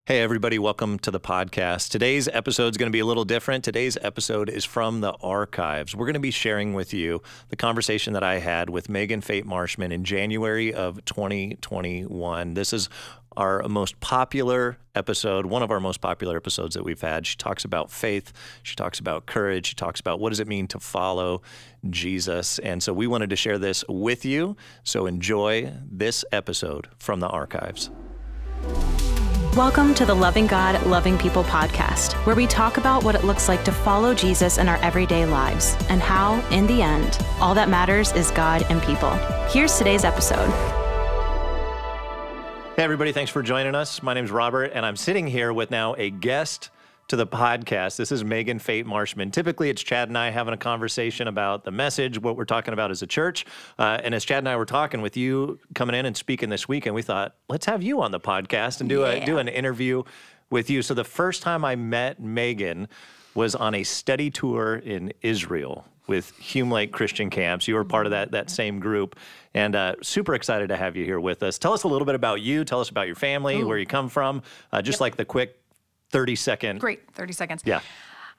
Hey, everybody, welcome to the podcast. Today's episode is going to be a little different. Today's episode is from the archives. We're going to be sharing with you the conversation that I had with Megan Fate Marshman in January of 2021. This is our most popular episode, one of our most popular episodes that we've had. She talks about faith. She talks about courage. She talks about what does it mean to follow Jesus. And so we wanted to share this with you. So enjoy this episode from the archives. Welcome to the Loving God, Loving People podcast, where we talk about what it looks like to follow Jesus in our everyday lives and how, in the end, all that matters is God and people. Here's today's episode. Hey, everybody. Thanks for joining us. My name is Robert, and I'm sitting here with now a guest to the podcast. This is Megan Fate Marshman. Typically, it's Chad and I having a conversation about the message, what we're talking about as a church. And as Chad and I were talking with you coming in and speaking this weekend, we thought, let's have you on the podcast and do an interview with you. So the first time I met Megan was on a study tour in Israel with Hume Lake Christian Camps. You were part of that same group, and super excited to have you here with us. Tell us a little bit about you. Tell us about your family, where you come from, like the quick 30-second. Great, 30 seconds. Yeah.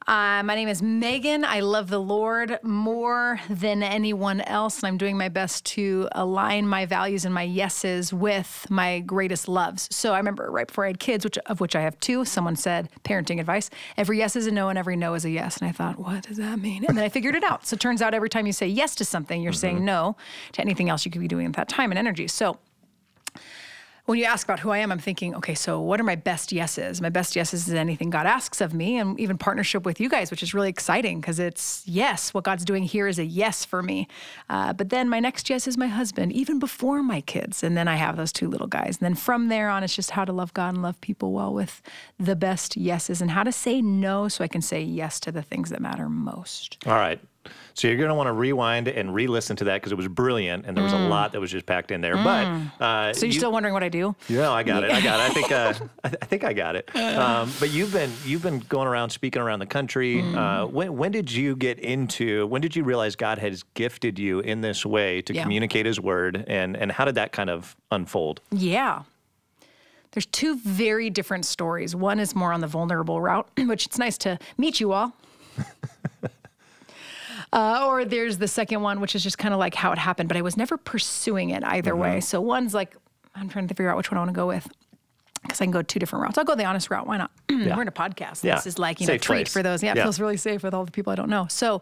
My name is Megan. I love the Lord more than anyone else, and I'm doing my best to align my values and my yeses with my greatest loves. So I remember right before I had kids, of which I have two, someone said, parenting advice, every yes is a no and every no is a yes. And I thought, what does that mean? And then I figured it out. So it turns out every time you say yes to something, you're saying no to anything else you could be doing at that time and energy. So when you ask about who I am, I'm thinking, okay, so what are my best yeses? My best yeses is anything God asks of me, and even partnership with you guys, which is really exciting because it's yes, what God's doing here is a yes for me. But then my next yes is my husband, even before my kids. And then I have those two little guys. And then from there on, it's just how to love God and love people well with the best yeses and how to say no so I can say yes to the things that matter most. All right. So you're going to want to rewind and re-listen to that because it was brilliant, and there was a lot that was just packed in there. But so you're still wondering what I do? Yeah, I got it. I think I got it. But you've been going around speaking around the country. When did you get into? When did you realize God has gifted you in this way to communicate His word, and how did that kind of unfold? Yeah. There's two very different stories. One is more on the vulnerable route, which it's nice to meet you all. Or there's the second one, which is just kind of like how it happened, but I was never pursuing it either way. So one's like, I'm trying to figure out which one I want to go with because I can go two different routes. I'll go the honest route. Why not? We're in a podcast. Yeah. This is like, Safe treat place. for those. Yeah, it feels really safe with all the people I don't know. So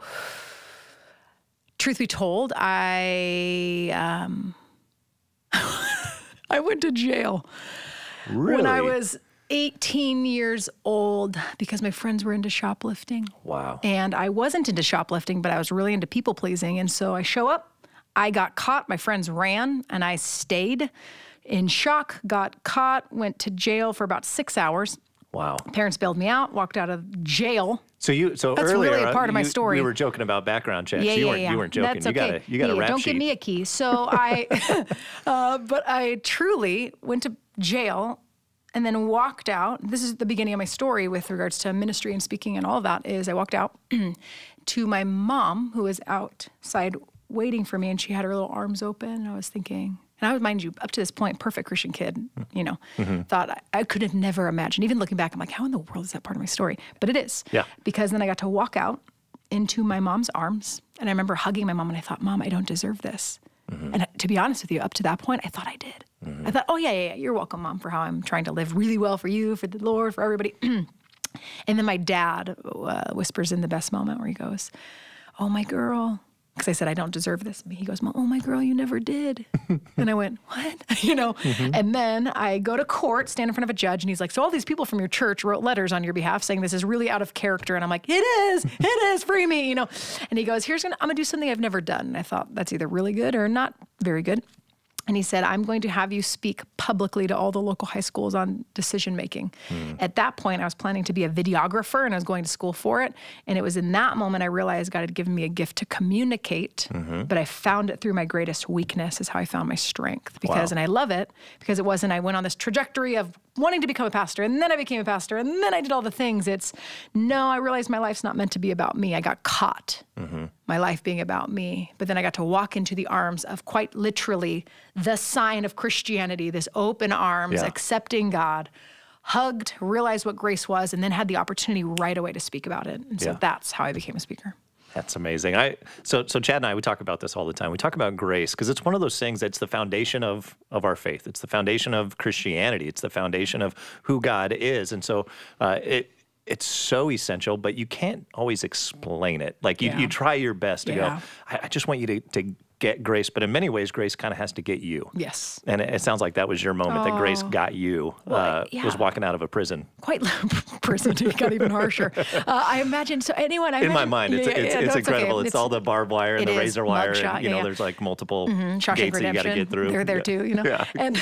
truth be told, I went to jail when I was 18 years old because my friends were into shoplifting. Wow. And I wasn't into shoplifting, but I was really into people pleasing. And so I show up, I got caught, my friends ran, and I stayed in shock, got caught, went to jail for about 6 hours. Wow. Parents bailed me out, walked out of jail. So that's earlier, really a part of my story. We were joking about background checks. Yeah, You weren't joking. That's okay. You got a rap don't sheet. give me a key. So but I truly went to jail and then walked out. This is the beginning of my story with regards to ministry and speaking and all of that is I walked out to my mom who was outside waiting for me, and she had her little arms open. And I was thinking, and I was, mind you, up to this point, perfect Christian kid, thought I could have never imagined. Even looking back, I'm like, how in the world is that part of my story? But it is. Yeah. Because then I got to walk out into my mom's arms, and I remember hugging my mom, and I thought, Mom, I don't deserve this. And to be honest with you, up to that point, I thought I did. I thought, oh, yeah, you're welcome, Mom, for how I'm trying to live really well for you, for the Lord, for everybody. And then my dad whispers in the best moment where he goes, oh, my girl. Because I said, I don't deserve this. He goes, Mom, oh, my girl, you never did. And I went, what? And then I go to court, stand in front of a judge, and he's like, so all these people from your church wrote letters on your behalf saying this is really out of character. And I'm like, it is, free me, And he goes, I'm going to do something I've never done. And I thought, that's either really good or not very good. And he said, I'm going to have you speak publicly to all the local high schools on decision making. At that point, I was planning to be a videographer, and I was going to school for it. And it was in that moment I realized God had given me a gift to communicate, but I found it through my greatest weakness is how I found my strength. And I love it because it wasn't I went on this trajectory of wanting to become a pastor, and then I became a pastor, and then I did all the things. No, I realized my life's not meant to be about me. I got caught, my life being about me. But then I got to walk into the arms of quite literally the sign of Christianity, this open arms, accepting God, hugged, realized what grace was, and then had the opportunity right away to speak about it. And so that's how I became a speaker. That's amazing. So Chad and I, we talk about this all the time. We talk about grace because it's one of those things that's the foundation of our faith. It's the foundation of Christianity. It's the foundation of who God is. And so it's so essential, but you can't always explain it. Like you try your best to go, I just want you to get grace, but in many ways, grace kind of has to get you. Yes. And it sounds like that was your moment, that grace got you, was walking out of a prison. Quite prison, it got even harsher. I imagine, so anyone, in my mind, it's incredible. Okay. It's all the barbed wire and the razor wire, mugshot, and there's like multiple gates that you got to get through. They're there too, Yeah. And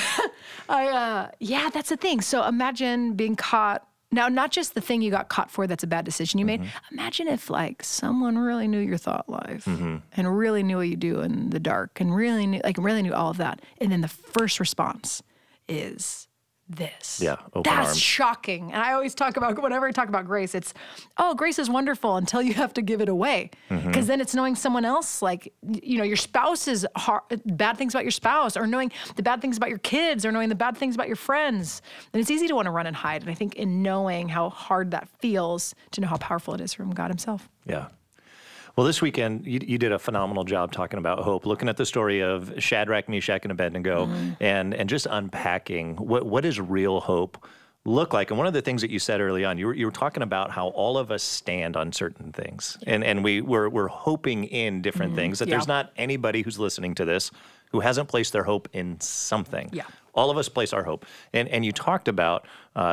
that's the thing. So imagine being caught. Now, not just the thing you got caught for that's a bad decision you made. Imagine if like someone really knew your thought life and really knew what you do in the dark and really knew all of that. And then the first response is this. Yeah, open That's arms. shocking. And I always talk about, whenever I talk about grace, it's, grace is wonderful until you have to give it away. Because then it's knowing someone else, like, your spouse's bad things about your spouse, or knowing the bad things about your kids, or knowing the bad things about your friends. And it's easy to want to run and hide. And I think in knowing how hard that feels, to know how powerful it is from God himself. Yeah. Well, this weekend, you did a phenomenal job talking about hope, looking at the story of Shadrach, Meshach, and Abednego, and just unpacking what does real hope look like. And one of the things that you said early on, you were talking about how all of us stand on certain things, and we're hoping in different things, that there's not anybody who's listening to this who hasn't placed their hope in something. Yeah. All of us place our hope. And you talked about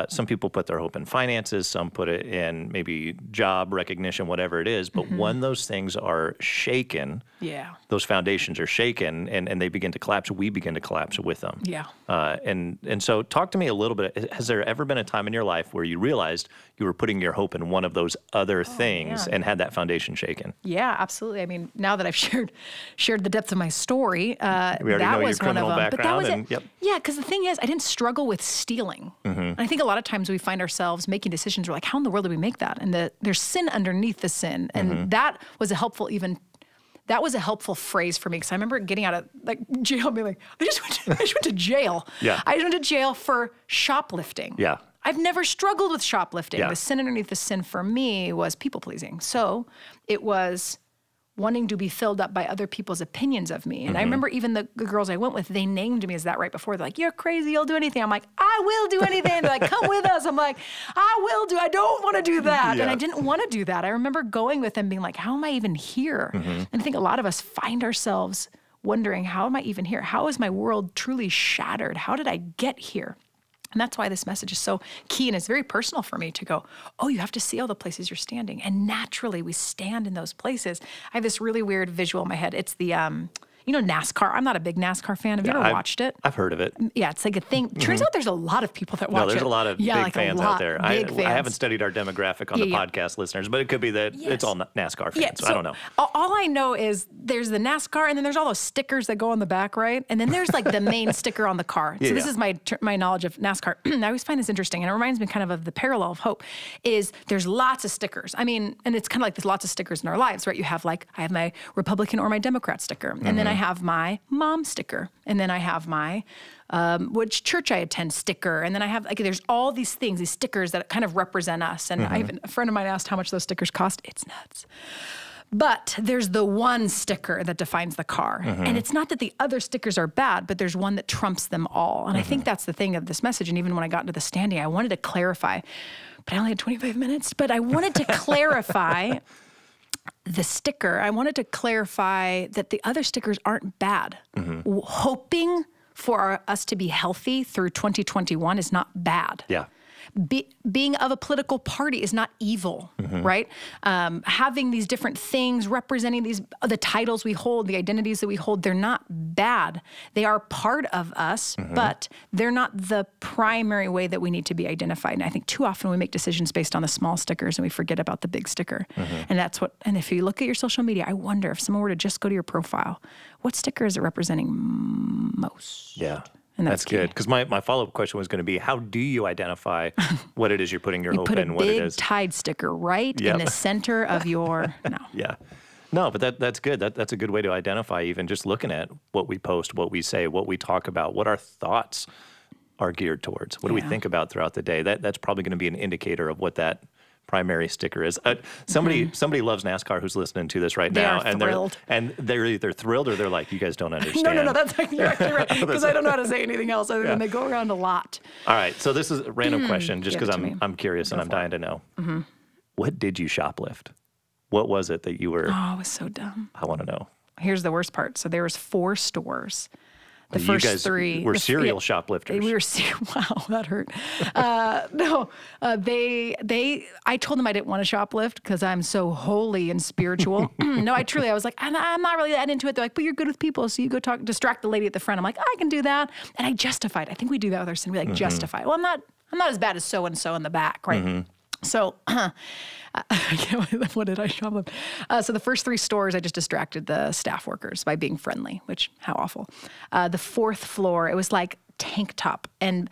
some people put their hope in finances, some put it in maybe job recognition, whatever it is. But when those things are shaken, those foundations are shaken and they begin to collapse, we begin to collapse with them. Yeah. And so talk to me a little bit. Has there ever been a time in your life where you realized you were putting your hope in one of those other things and had that foundation shaken? Yeah, absolutely. I mean, now that I've shared the depth of my story, that was one of them. But that was it. Yeah, because the thing is, I didn't struggle with stealing. And I think a lot of times we find ourselves making decisions. We're like, how in the world did we make that? And there's sin underneath the sin. And that was a helpful phrase for me, because I remember getting out of jail and being like, I just went to jail. Yeah. I went to jail for shoplifting. Yeah. I've never struggled with shoplifting. Yeah. The sin underneath the sin for me was people pleasing. So it was wanting to be filled up by other people's opinions of me. And I remember even the girls I went with, they named me as that right before. They're like, you're crazy, you'll do anything. I'm like, I will do anything. They're like, come with us. I'm like, I don't want to do that. Yeah. And I didn't want to do that. I remember going with them being like, how am I even here? And I think a lot of us find ourselves wondering, how am I even here? How is my world truly shattered? How did I get here? And that's why this message is so key, and it's very personal for me to go, you have to see all the places you're standing. And naturally, we stand in those places. I have this really weird visual in my head. It's the, NASCAR. I'm not a big NASCAR fan. Have you ever watched it? I've heard of it. Yeah, it's like a thing. Turns out there's a lot of people that watch it. No, there's a lot of big fans out there. I fans. haven't studied our demographic on the podcast listeners, but it could be that it's all NASCAR fans. Yeah, so I don't know. All I know is there's the NASCAR, and then there's all those stickers that go on the back, right? And then there's like the main sticker on the car. So this is my knowledge of NASCAR. I always find this interesting, and it reminds me kind of the parallel of hope, is there's lots of stickers. I mean, and it's kind of like there's lots of stickers in our lives, right? You have I have my Republican or my Democrat sticker, and then I have my mom sticker, and then I have my which church I attend sticker, and then I have there's all these things, these stickers that kind of represent us. And a friend of mine asked how much those stickers cost. It's nuts. But there's the one sticker that defines the car. And it's not that the other stickers are bad, but there's one that trumps them all. And I think that's the thing of this message. And even when I got into the standing, I wanted to clarify, but I only had 25 minutes, but I wanted to clarify the sticker. I wanted to clarify that the other stickers aren't bad. Hoping for us to be healthy through 2021 is not bad. Yeah. Being of a political party is not evil, right? Having these different things, representing the titles we hold, the identities that we hold, they're not bad. They are part of us, but they're not the primary way that we need to be identified. And I think too often we make decisions based on the small stickers and we forget about the big sticker. And if you look at your social media, I wonder if someone were to just go to your profile, what sticker is it representing most? Yeah. And that's good, because my follow-up question was going to be, how do you identify what it is you're putting your hope in, what it is? You put a big Tide sticker right in the center of your, Yeah. No, but that's good. That's a good way to identify, even just looking at what we post, what we say, what we talk about, what our thoughts are geared towards? What do we think about throughout the day? That's probably going to be an indicator of what that primary sticker is. Somebody loves NASCAR who's listening to this right now, and they're either thrilled or they're like, you guys don't understand. No, that's you're actually right, because I don't know how to say anything else other than they go around a lot. All right, so this is a random question, just because I'm curious and I'm dying to know. What did you shoplift? What was it that you were? Oh, it was so dumb. I want to know. Here's the worst part. So there was 4 stores. The first you guys 3 were serial shoplifters. We were wow, that hurt. I told them I didn't want to shoplift because I'm so holy and spiritual. No, I was like, I'm not really that into it. They're like, but you're good with people, so you go distract the lady at the front. I'm like, I can do that, and I justified. I think we do that with our sin. We justify. Well, I'm not as bad as so and so in the back, right? So, what did I shoplift? So the first 3 stores, I just distracted the staff workers by being friendly, which, how awful. The 4th floor, it was like tank top, and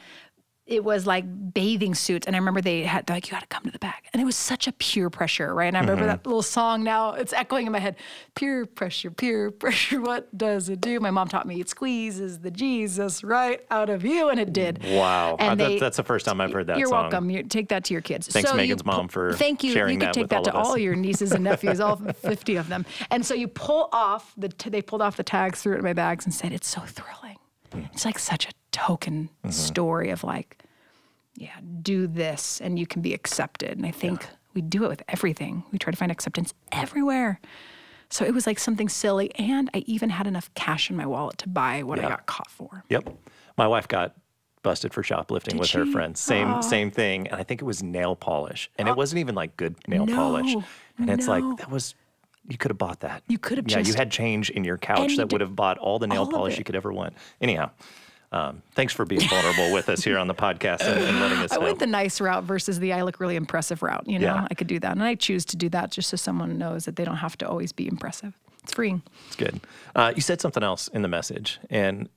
it was like bathing suits. And I remember they're like, you got to come to the back. And it was such a peer pressure, right? And I remember that little song now, it's echoing in my head. Peer pressure, what does it do? My mom taught me it squeezes the Jesus right out of you, and it did. Wow. And that's the first time I've heard that You're song. welcome. You take that to your kids. Thanks, Megan's mom, for sharing that with all of us. Thank you. You can take that to all your nieces and nephews, all 50 of them. And so you pull off, they pulled off the tags, threw it in my bags, and said, it's so thrilling. It's like such a token story of like, do this and you can be accepted. And I think we do it with everything. We try to find acceptance everywhere. So it was like something silly. And I even had enough cash in my wallet to buy what I got caught for. Yep. My wife got busted for shoplifting with her friends. Same thing. And I think it was nail polish. And it wasn't even like good nail polish. And it's like, you could have bought that. You could have you had change in your couch that would have bought all the nail polish you could ever want. Anyhow. Thanks for being vulnerable with us here on the podcast and letting us know. I went the nice route versus the I look really impressive route. I could do that. And I choose to do that just so someone knows that they don't have to always be impressive. It's freeing. It's good. You said something else in the message. And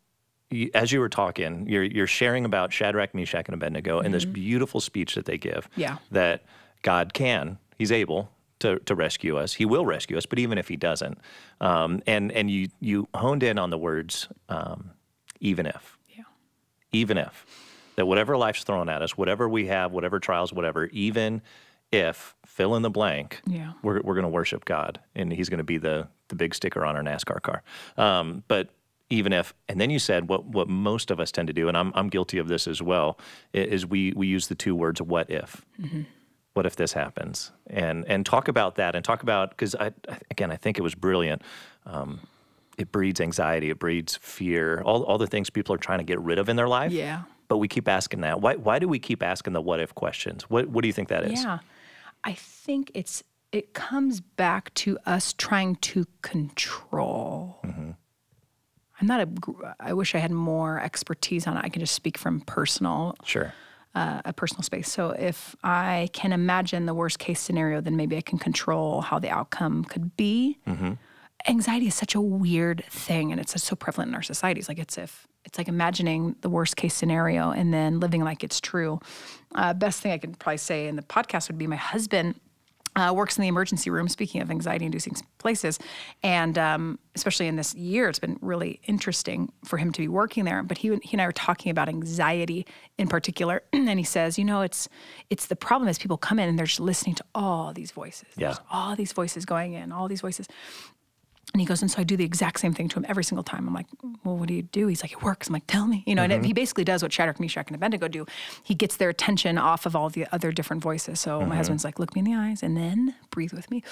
as you were talking, you're sharing about Shadrach, Meshach, and Abednego and this beautiful speech that they give. Yeah. That God He's able to rescue us. He will rescue us, but even if he doesn't. And you honed in on the words, even if. Even if, that whatever life's thrown at us, whatever we have, whatever trials, whatever, even if, fill in the blank, we're going to worship God, and he's going to be the big sticker on our NASCAR car. But even if, and then you said what most of us tend to do, and I'm guilty of this as well, is we use the 2 words, what if? What if this happens? And talk about that, and talk about, because I think it was brilliant. It breeds anxiety. It breeds fear. All the things people are trying to get rid of in their life. Yeah. But we keep asking that. Why do we keep asking the what if questions? What do you think that is? Yeah. I think it comes back to us trying to control. I wish I had more expertise on it. I can just speak from personal. Sure. A personal space. So if I can imagine the worst case scenario, then maybe I can control how the outcome could be. Anxiety is such a weird thing, and it's so prevalent in our societies. Like it's like imagining the worst case scenario and then living like it's true. Best thing I could probably say in the podcast would be my husband works in the emergency room, speaking of anxiety-inducing places. And especially in this year, it's been really interesting for him to be working there. But he and I were talking about anxiety in particular. And he says, it's the problem is people come in and they're just listening to all these voices. Yeah. There's all these voices going in, all these voices. And he goes, and so I do the exact same thing to him every single time. I'm like, well, what do you do? He's like, it works. I'm like, tell me. And he basically does what Shadrach, Meshach, and Abednego do. He gets their attention off of all the other different voices. So my husband's like, look me in the eyes and then breathe with me.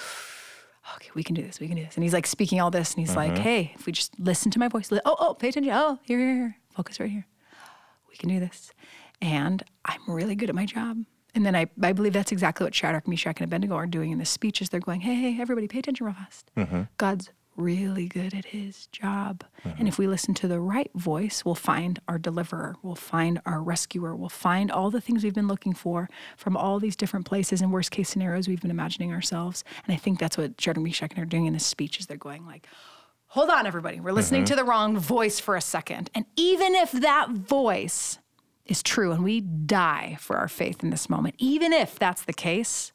Okay, we can do this. And he's like speaking all this. And he's like, hey, if we just listen to my voice, pay attention. Oh, here. Focus right here. We can do this. And I'm really good at my job. And then I believe that's exactly what Shadrach, Meshach, and Abednego are doing in this speech is they're going, hey, everybody pay attention real fast. God's really good at his job. And if we listen to the right voice, we'll find our deliverer, we'll find our rescuer, we'll find all the things we've been looking for from all these different places and worst case scenarios we've been imagining ourselves. And I think that's what Shadrach, Meshach, are doing in this speech is they're going like, hold on, everybody. We're listening to the wrong voice for a second. And even if that voice is true and we die for our faith in this moment, even if that's the case,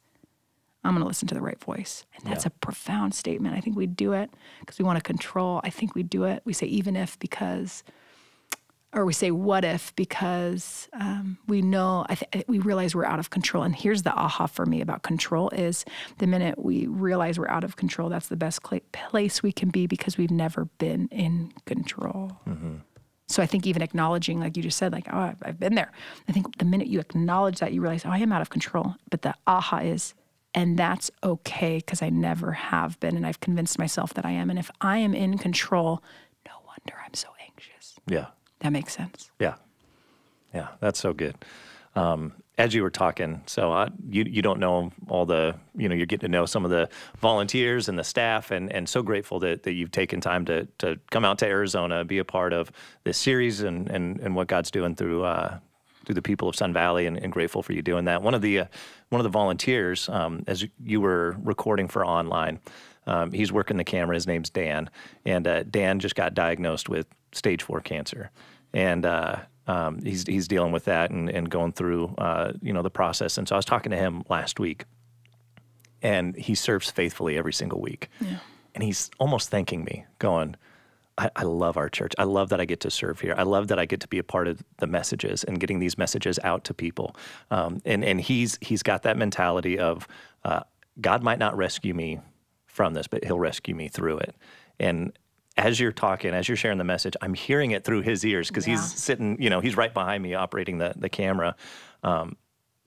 I'm going to listen to the right voice. And that's a profound statement. I think we do it because we want to control. I think we do it. We say even if because or we say, what if, because we know, we realize we're out of control. And here's the aha for me about control is the minute we realize we're out of control, that's the best place we can be because we've never been in control. Mm-hmm. So I think even acknowledging, like you just said, like, oh, I've been there. I think the minute you acknowledge that, you realize, oh, I am out of control. But the aha is, and that's okay because I never have been, and I've convinced myself that I am. And if I am in control, no wonder I'm so anxious. Yeah. That makes sense. Yeah. Yeah, that's so good. As you were talking, so you don't know all the, you're getting to know some of the volunteers and the staff, and so grateful that you've taken time to come out to Arizona, be a part of this series and what God's doing through the people of Sun Valley, and grateful for you doing that. One of the volunteers, as you were recording for online, he's working the camera. His name's Dan, and Dan just got diagnosed with stage 4 cancer, and he's dealing with that and going through the process. And so I was talking to him last week, and he serves faithfully every single week. Yeah. And he's almost thanking me, going, I love our church. I love that I get to serve here. I love that I get to be a part of the messages and getting these messages out to people. And he's got that mentality of God might not rescue me from this, but He'll rescue me through it. And as you're talking, as you're sharing the message, I'm hearing it through his ears because he's sitting, he's right behind me operating the camera. And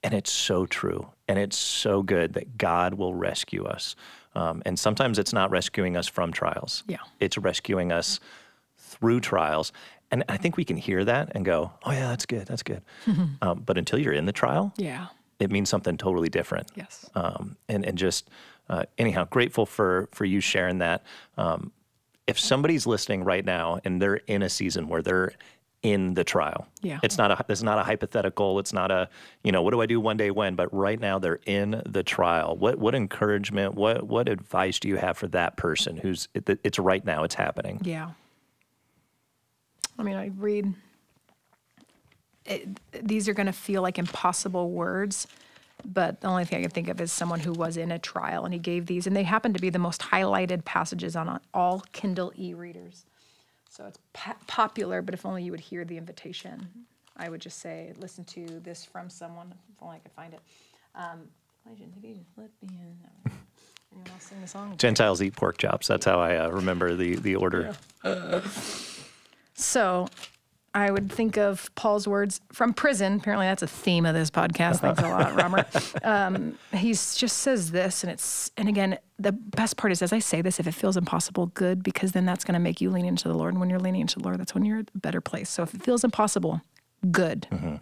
it's so true. And it's so good that God will rescue us. And sometimes it's not rescuing us from trials. Yeah. It's rescuing us through trials. And I think we can hear that and go, oh, yeah, that's good. That's good. But until you're in the trial, it means something totally different. Yes. And just, anyhow, grateful for you sharing that. If somebody's listening right now and they're in a season where they're in the trial, it's not a hypothetical. It's not a, what do I do one day when? But right now they're in the trial. What encouragement? What advice do you have for that person it's right now? It's happening. Yeah. I mean, I read. These are going to feel like impossible words. But the only thing I can think of is someone who was in a trial, and he gave these, and they happen to be the most highlighted passages on all Kindle e-readers. So it's popular, but if only you would hear the invitation, I would just say, listen to this from someone, if only I could find it. Legend, if you just let me in. Anyone else sing the song? Gentiles eat pork chops. That's how I remember the order. Yeah. So I would think of Paul's words from prison. Apparently that's a theme of this podcast. Thanks a lot, Robert. He just says this, and again, the best part is as I say this, if it feels impossible, good, because then that's going to make you lean into the Lord. And when you're leaning into the Lord, that's when you're in a better place. So if it feels impossible, good. Mm-hmm.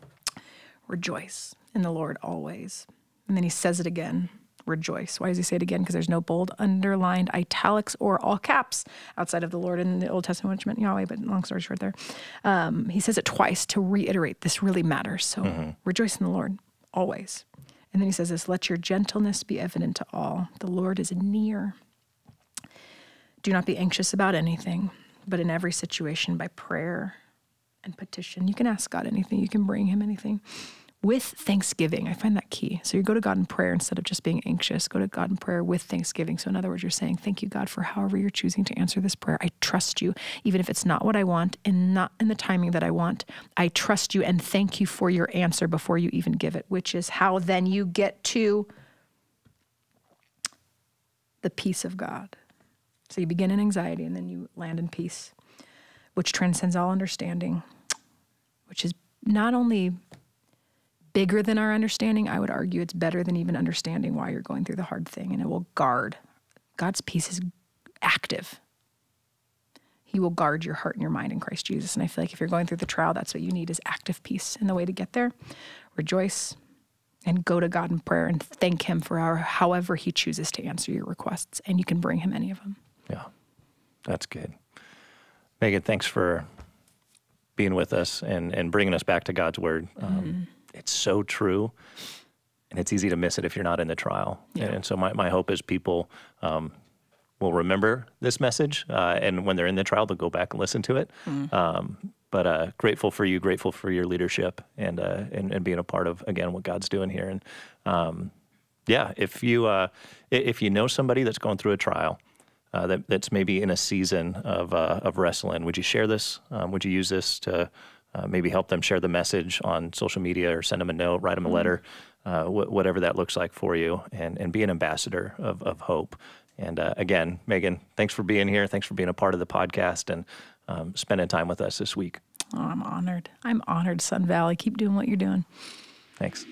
Rejoice in the Lord always. And then he says it again. Rejoice. Why does he say it again? Because there's no bold, underlined, italics, or all caps outside of the Lord in the Old Testament, which meant Yahweh, but long story short there. He says it twice to reiterate this really matters. So rejoice in the Lord always. And then he says this, let your gentleness be evident to all. The Lord is near. Do not be anxious about anything, but in every situation by prayer and petition. You can ask God anything. You can bring him anything. With thanksgiving. I find that key. So you go to God in prayer instead of just being anxious. Go to God in prayer with thanksgiving. So in other words, you're saying, thank you, God, for however you're choosing to answer this prayer. I trust you, even if it's not what I want and not in the timing that I want. I trust you and thank you for your answer before you even give it, which is how then you get to the peace of God. So you begin in anxiety and then you land in peace, which transcends all understanding, which is not only bigger than our understanding, I would argue it's better than even understanding why you're going through the hard thing, and it will guard. God's peace is active. He will guard your heart and your mind in Christ Jesus, and I feel like if you're going through the trial, that's what you need is active peace. And the way to get there, rejoice and go to God in prayer and thank him for however he chooses to answer your requests, and you can bring him any of them. Yeah, that's good. Megan, thanks for being with us and bringing us back to God's word. It's so true, and it's easy to miss it if you're not in the trial. Yeah. And so my hope is people will remember this message, and when they're in the trial, they'll go back and listen to it. But grateful for you, grateful for your leadership, and being a part of, again, what God's doing here. And if you know somebody that's going through a trial, that's maybe in a season of wrestling, would you share this? Would you use this to maybe help them share the message on social media or send them a note, write them a letter, whatever that looks like for you, and be an ambassador of hope. And again, Megan, thanks for being here. Thanks for being a part of the podcast and spending time with us this week. Oh, I'm honored. I'm honored, Sun Valley. Keep doing what you're doing. Thanks.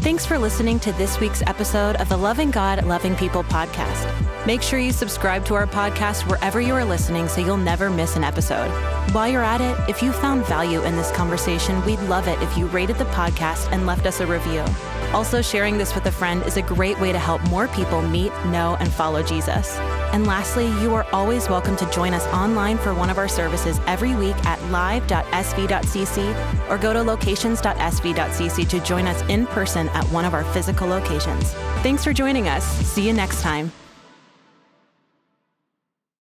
Thanks for listening to this week's episode of the Loving God, Loving People podcast. Make sure you subscribe to our podcast wherever you are listening so you'll never miss an episode. While you're at it, if you found value in this conversation, we'd love it if you rated the podcast and left us a review. Also, sharing this with a friend is a great way to help more people meet, know, and follow Jesus. And lastly, you are always welcome to join us online for one of our services every week at live.sv.cc or go to locations.sv.cc to join us in person at one of our physical locations. Thanks for joining us. See you next time.